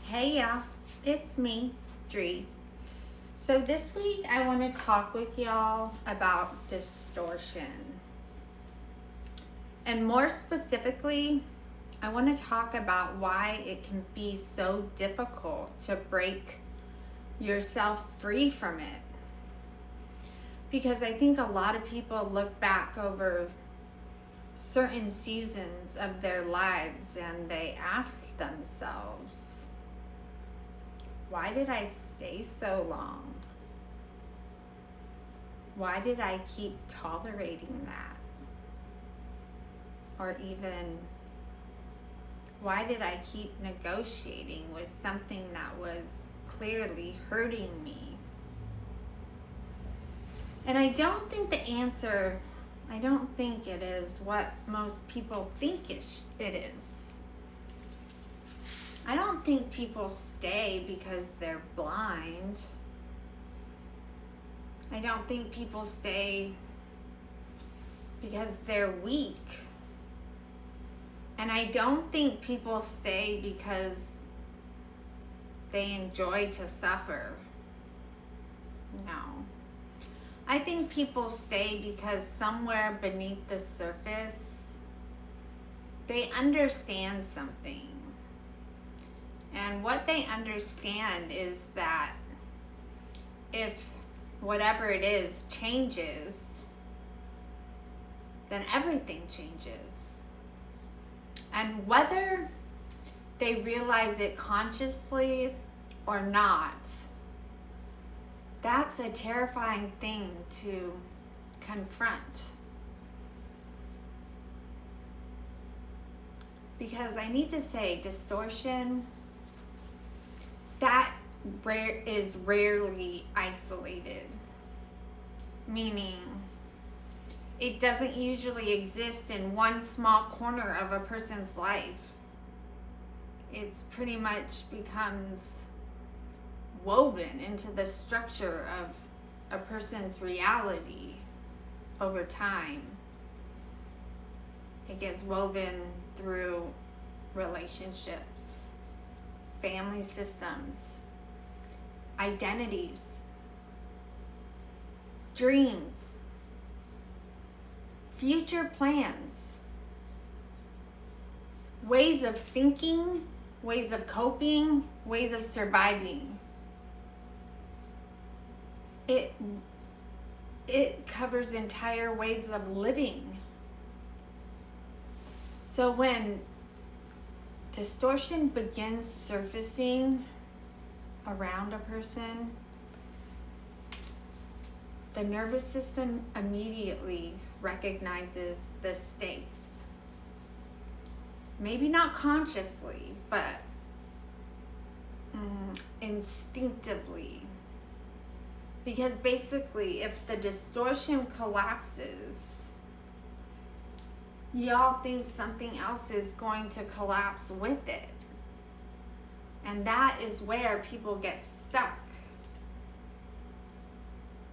Hey y'all, it's me, Dree. So this week I want to talk with y'all about distortion. And more specifically, I want to talk about why it can be so difficult to break yourself free from it. Because I think a lot of people look back over certain seasons of their lives and they ask themselves, why did I stay so long? Why did I keep tolerating that? Or even, why did I keep negotiating with something that was clearly hurting me? And I don't think it is what most people think it is. I don't think people stay because they're blind. I don't think people stay because they're weak. And I don't think people stay because they enjoy to suffer. No. I think people stay because somewhere beneath the surface, they understand something. And what they understand is that if whatever it is changes, then everything changes. And whether they realize it consciously or not, that's a terrifying thing to confront. Because I need to say, distortion, that is rarely isolated, meaning it doesn't usually exist in one small corner of a person's life. It's pretty much becomes woven into the structure of a person's reality over time. It gets woven through relationships, family systems, identities, dreams, future plans, ways of thinking, ways of coping, ways of surviving. It covers entire ways of living. So when distortion begins surfacing around a person, the nervous system immediately recognizes the stakes. Maybe not consciously, but instinctively. Because basically, if the distortion collapses, y'all think something else is going to collapse with it. And that is where people get stuck.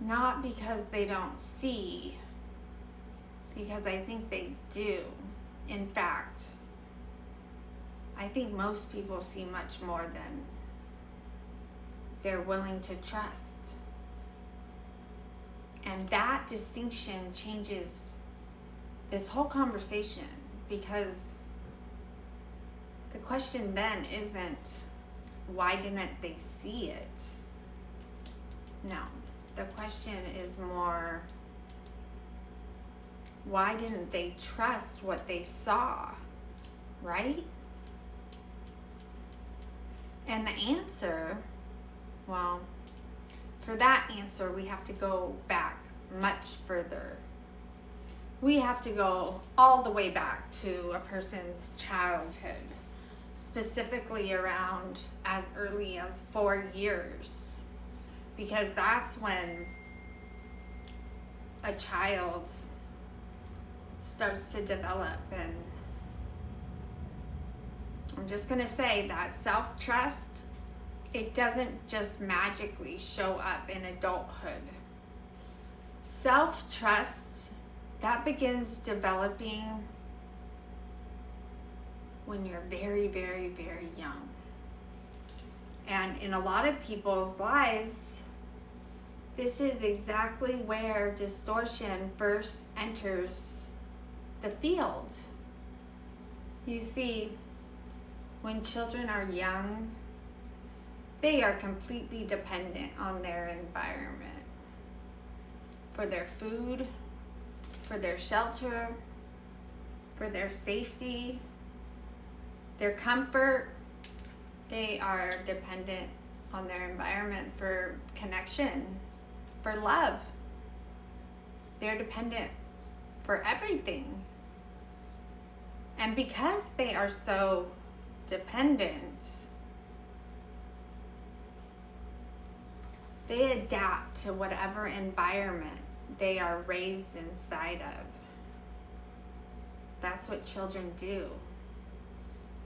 Not because they don't see, because I think they do. In fact, I think most people see much more than they're willing to trust. And that distinction changes this whole conversation, because the question then isn't, why didn't they see it? No. The question is more, why didn't they trust what they saw, right? And the answer, well, for that answer, we have to go back much further. We have to go all the way back to a person's childhood, specifically around as early as 4 years, because that's when a child starts to develop. And I'm just gonna say that self-trust, it doesn't just magically show up in adulthood. Self-trust, that begins developing when you're very, very, very young. And in a lot of people's lives, this is exactly where distortion first enters the field. You see, when children are young, they are completely dependent on their environment for their food, for their shelter, for their safety, their comfort. They are dependent on their environment for connection, for love. They're dependent for everything. And because they are so dependent, they adapt to whatever environment they are raised inside of. That's what children do.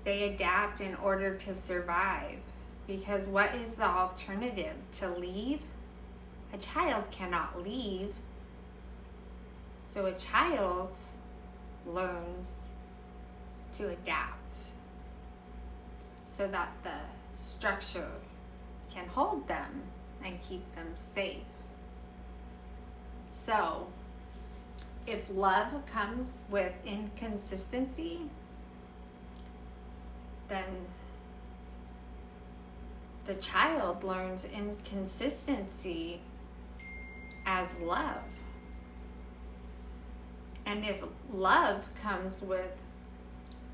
They adapt in order to survive, because what is the alternative? To leave? A child cannot leave. So a child learns to adapt so that the structure can hold them and keep them safe. So if love comes with inconsistency, then the child learns inconsistency as love. And if love comes with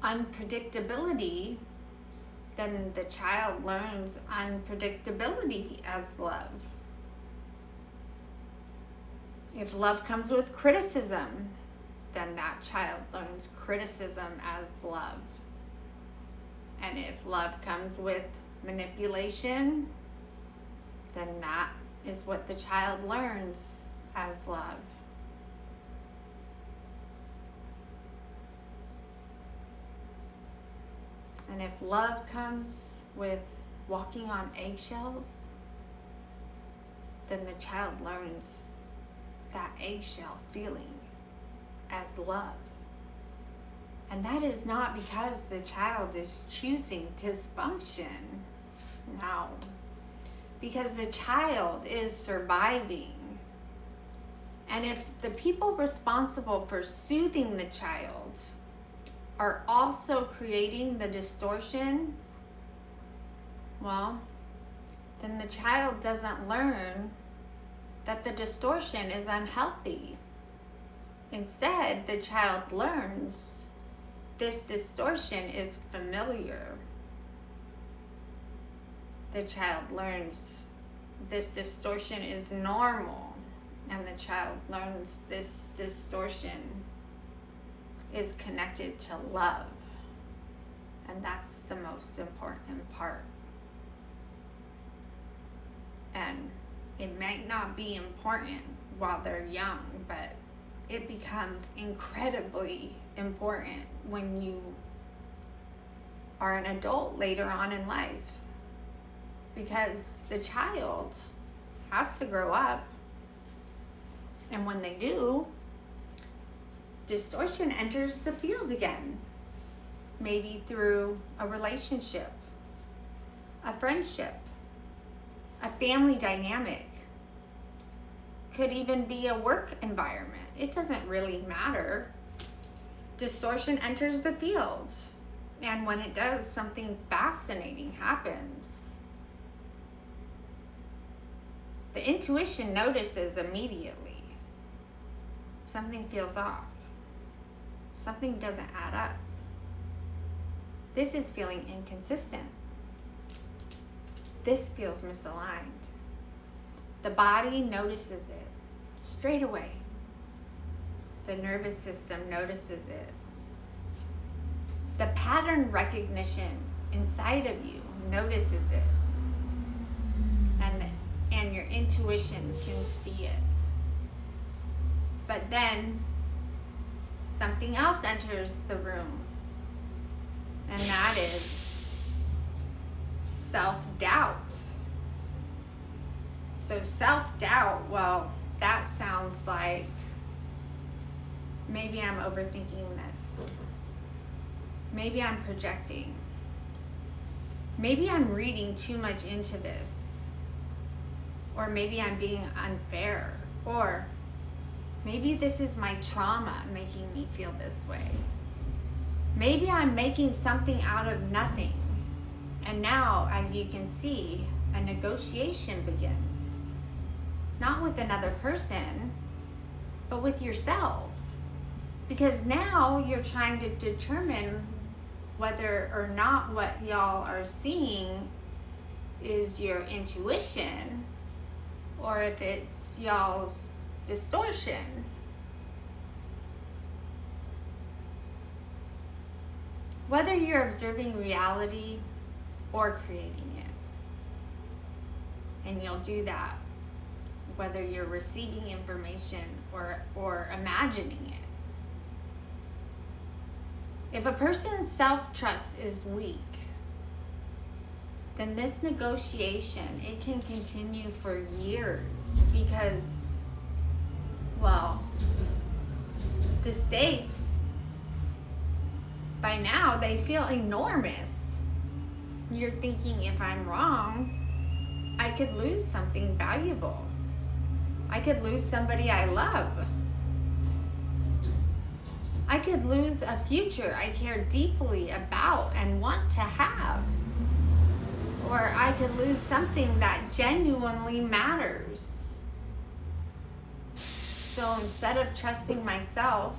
unpredictability, then the child learns unpredictability as love. If love comes with criticism, then that child learns criticism as love. And if love comes with manipulation, then that is what the child learns as love. And if love comes with walking on eggshells, then the child learns that eggshell feeling as love. And that is not because the child is choosing dysfunction. No. Because the child is surviving. And if the people responsible for soothing the child are also creating the distortion, well, then the child doesn't learn that the distortion is unhealthy. Instead, the child learns this distortion is familiar. The child learns this distortion is normal, and the child learns this distortion is connected to love. And that's the most important part. And it might not be important while they're young, but it becomes incredibly important when you are an adult later on in life. Because the child has to grow up. And when they do, distortion enters the field again. Maybe through a relationship, a friendship, a family dynamic. Could even be a work environment. It doesn't really matter. Distortion enters the field. And when it does, something fascinating happens. The intuition notices immediately. Something feels off. Something doesn't add up. This is feeling inconsistent. This feels misaligned. The body notices it straight away. The nervous system notices it. The pattern recognition inside of you notices it. And your intuition can see it. But then something else enters the room. And that is self-doubt. So self-doubt, well, that sounds like maybe I'm overthinking this. Maybe I'm projecting. maybe I'm reading too much into this, or maybe I'm being unfair, or maybe this is my trauma making me feel this way. Maybe I'm making something out of nothing. And now, as you can see, a negotiation begins. Not with another person, but with yourself. Because now you're trying to determine whether or not what y'all are seeing is your intuition, or if it's y'all's distortion. Whether you're observing reality or creating it. And you'll do that whether you're receiving information or imagining it. If a person's self-trust is weak, then this negotiation, it can continue for years because, well, the stakes, by now, they feel enormous. You're thinking, if I'm wrong, I could lose something valuable. I could lose somebody I love. I could lose a future I care deeply about and want to have. Or I could lose something that genuinely matters. So instead of trusting myself,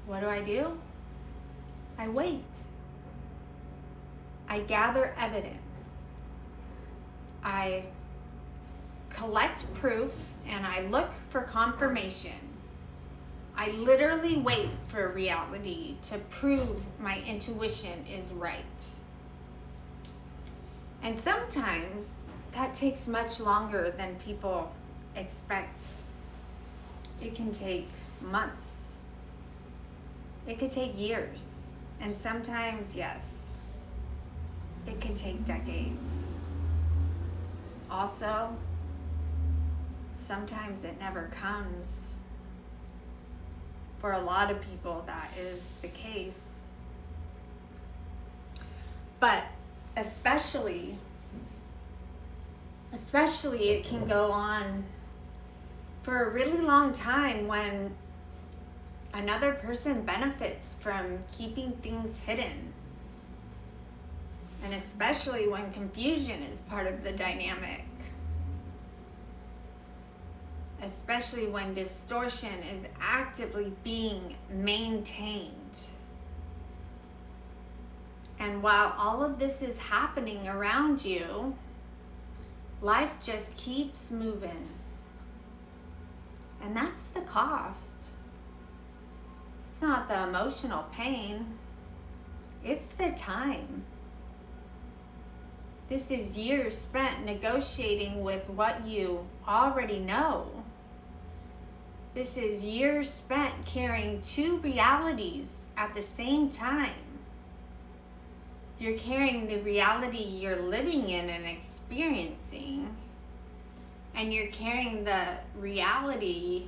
what do? I wait. I gather evidence. I collect proof and I look for confirmation. I literally wait for reality to prove my intuition is right. And sometimes that takes much longer than people expect. It can take months. It could take years. And sometimes, yes, it can take decades. Also, sometimes it never comes. For a lot of people, that is the case. But especially it can go on for a really long time when another person benefits from keeping things hidden. And especially when confusion is part of the dynamic. Especially when distortion is actively being maintained. And while all of this is happening around you, life just keeps moving. And that's the cost. It's not the emotional pain. It's the time. This is years spent negotiating with what you already know. This is years spent carrying two realities at the same time. You're carrying the reality you're living in and experiencing, and you're carrying the reality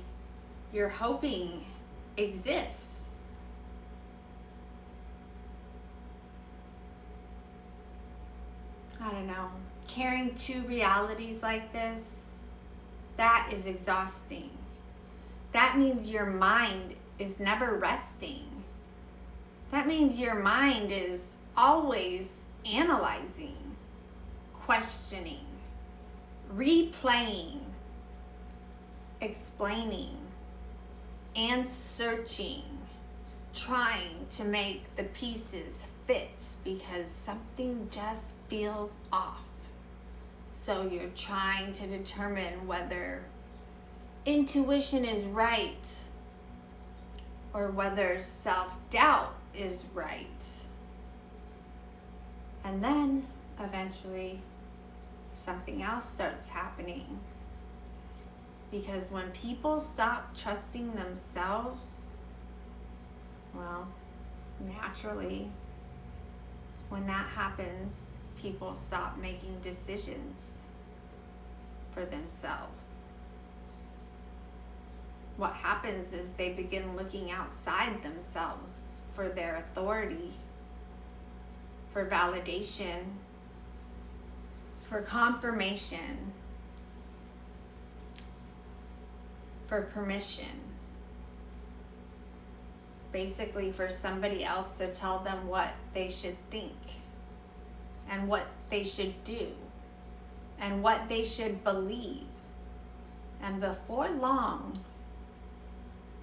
you're hoping exists. I don't know. Carrying two realities like this, that is exhausting. That means your mind is never resting. That means your mind is always analyzing, questioning, replaying, explaining, and searching, trying to make the pieces fit because something just feels off. So you're trying to determine whether intuition is right or whether self-doubt is right. And then eventually something else starts happening. Because when people stop trusting themselves, well, naturally, when that happens, people stop making decisions for themselves. What happens is they begin looking outside themselves for their authority, for validation, for confirmation, for permission. Basically for somebody else to tell them what they should think and what they should do and what they should believe. And before long,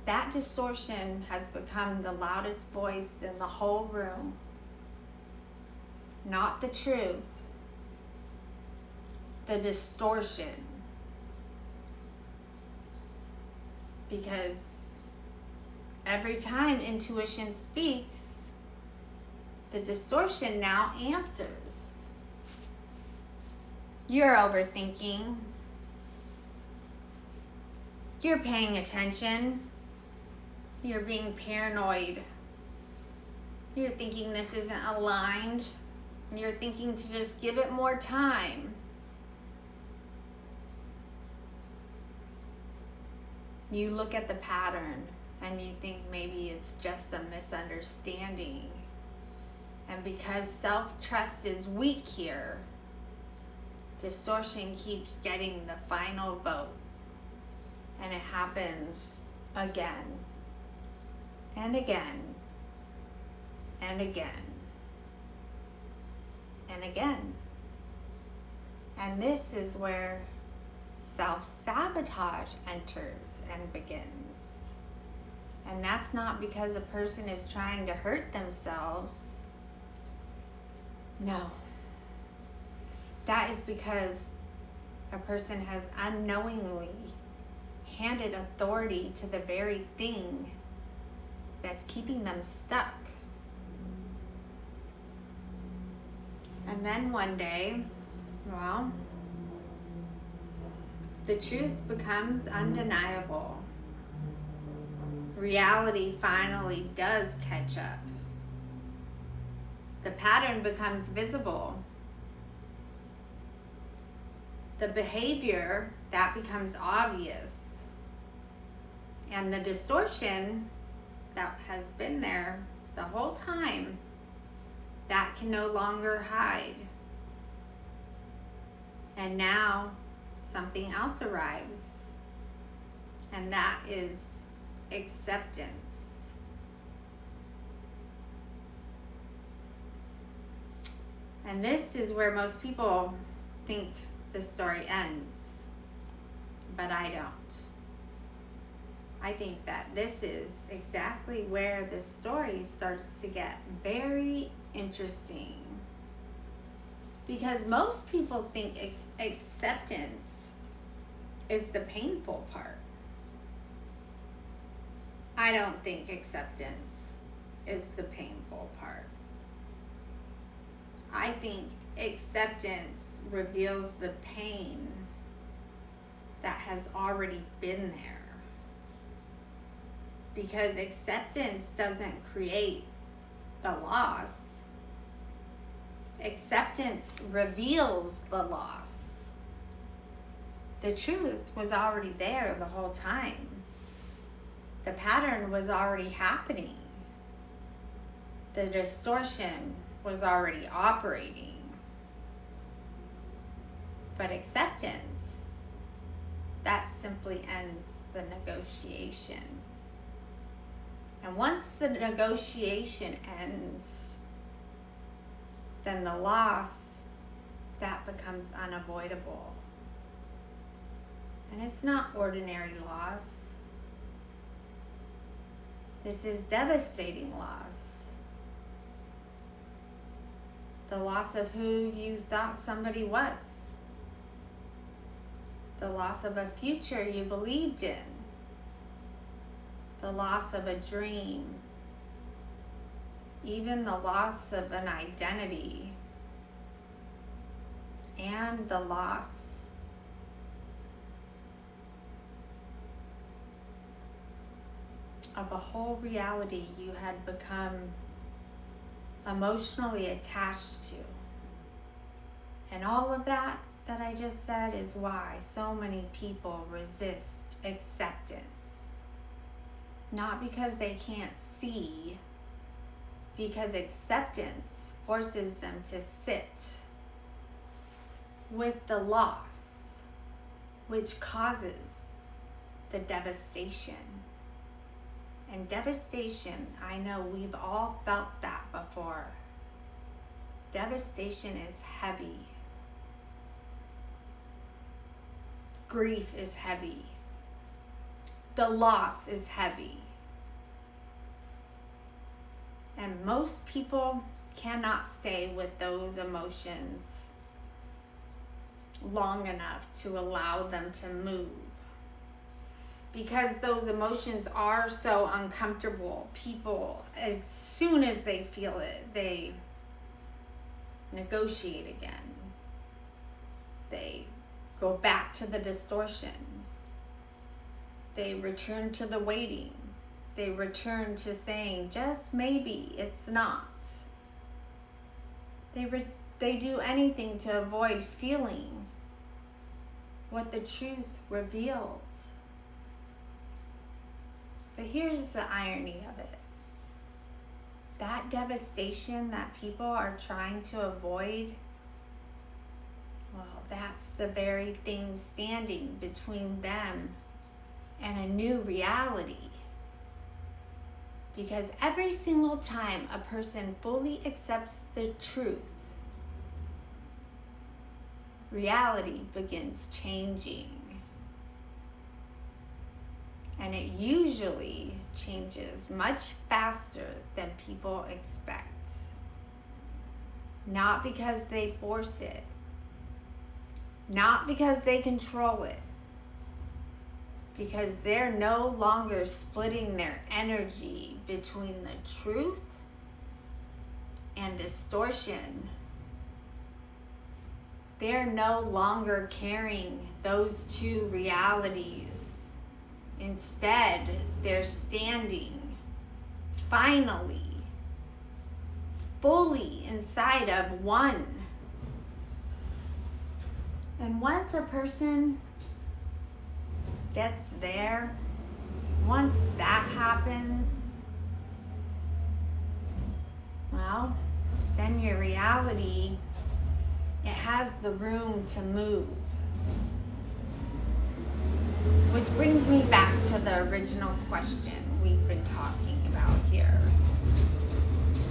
that distortion has become the loudest voice in the whole room. Not the truth, the distortion. Because every time intuition speaks, the distortion now answers. You're overthinking. You're paying attention. You're being paranoid. You're thinking this isn't aligned. You're thinking to just give it more time. You look at the pattern and you think maybe it's just a misunderstanding. And because self-trust is weak here, distortion keeps getting the final vote. And it happens again and again and again and again. And this is where self-sabotage enters and begins. And that's not because a person is trying to hurt themselves. No. That is because a person has unknowingly handed authority to the very thing that's keeping them stuck. And then one day, well, the truth becomes undeniable. Reality finally does catch up. The pattern becomes visible. The behavior, that becomes obvious. And the distortion that has been there the whole time, that can no longer hide. And now something else arrives, and that is acceptance. And this is where most people think the story ends, but I don't. I think that this is exactly where the story starts to get very interesting. Because most people think acceptance is the painful part. I don't think acceptance is the painful part. I think acceptance reveals the pain that has already been there. Because acceptance doesn't create the loss. Acceptance reveals the loss. The truth was already there the whole time. The pattern was already happening. The distortion was already operating. But acceptance, that simply ends the negotiation. And once the negotiation ends, then the loss, that becomes unavoidable. And it's not ordinary loss. This is devastating loss. The loss of who you thought somebody was. The loss of a future you believed in. The loss of a dream. Even the loss of an identity. And the loss of a whole reality you had become emotionally attached to. And all of that I just said is why so many people resist acceptance. Not because they can't see, because acceptance forces them to sit with the loss, which causes the devastation. And devastation, I know we've all felt that before. Devastation is heavy. Grief is heavy. The loss is heavy. And most people cannot stay with those emotions long enough to allow them to move. Because those emotions are so uncomfortable, people, as soon as they feel it, they negotiate again. They go back to the distortion. They return to the waiting. They return to saying, just maybe it's not. They do anything to avoid feeling what the truth revealed. But here's the irony of it. That devastation that people are trying to avoid, well, that's the very thing standing between them and a new reality. Because every single time a person fully accepts the truth, reality begins changing. And it usually changes much faster than people expect. Not because they force it. Not because they control it. Because they're no longer splitting their energy between the truth and distortion. They're no longer carrying those two realities. Instead, they're standing, finally, fully inside of one. And once a person gets there, once that happens, well, then your reality, it has the room to move. Which brings me back to the original question we've been talking about here.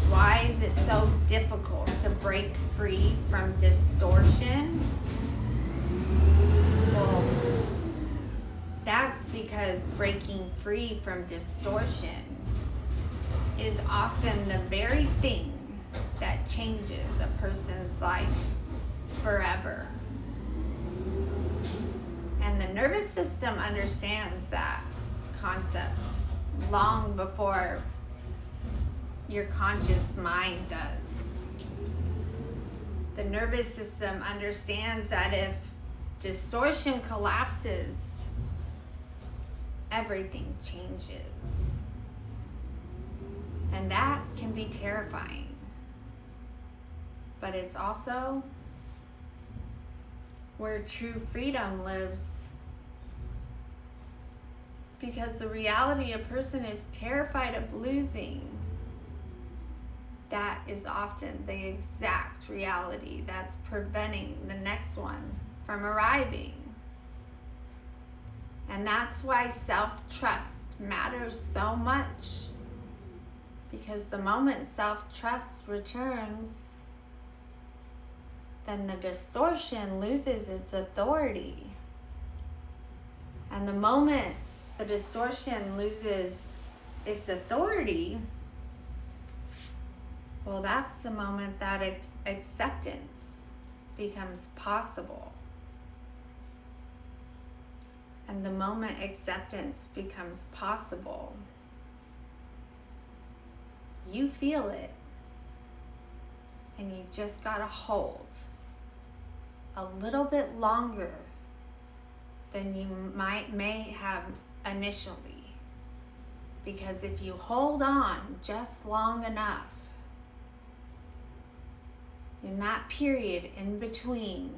Why is it so difficult to break free from distortion? Well, that's because breaking free from distortion is often the very thing that changes a person's life forever. And the nervous system understands that concept long before your conscious mind does. The nervous system understands that if distortion collapses, everything changes. And that can be terrifying. But it's also where true freedom lives. Because the reality a person is terrified of losing, that is often the exact reality that's preventing the next one from arriving. And that's why self-trust matters so much. Because the moment self-trust returns, then the distortion loses its authority. And the moment the distortion loses its authority, well, that's the moment that acceptance becomes possible. And the moment acceptance becomes possible, you feel it. And you just gotta hold a little bit longer than you may have initially. Because if you hold on just long enough, in that period in between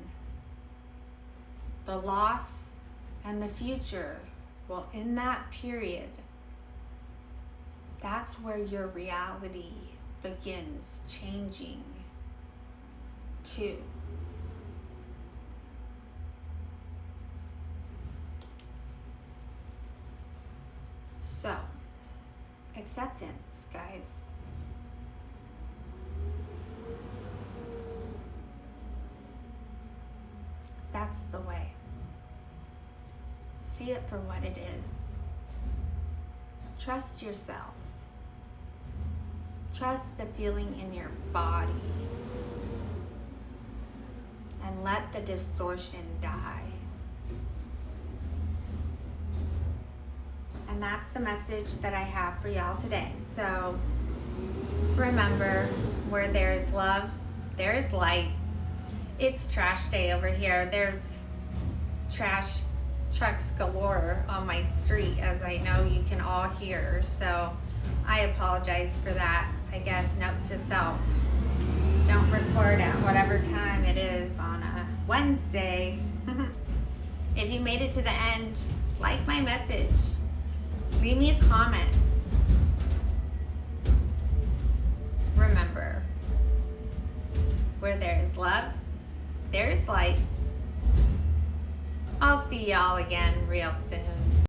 the loss and the future, well, in that period, that's where your reality begins changing. too. So, acceptance, guys. That's the way. See it for what it is. Trust yourself. Trust the feeling in your body. And let the distortion die. And that's the message that I have for y'all today. So remember, where there is love, there is light. It's trash day over here. There's trash trucks galore on my street, as I know you can all hear. So I apologize for that. I guess note to self, don't record at whatever time it is on a Wednesday. If you made it to the end, like my message. Leave me a comment. Remember, where there is love, there is light. I'll see y'all again real soon.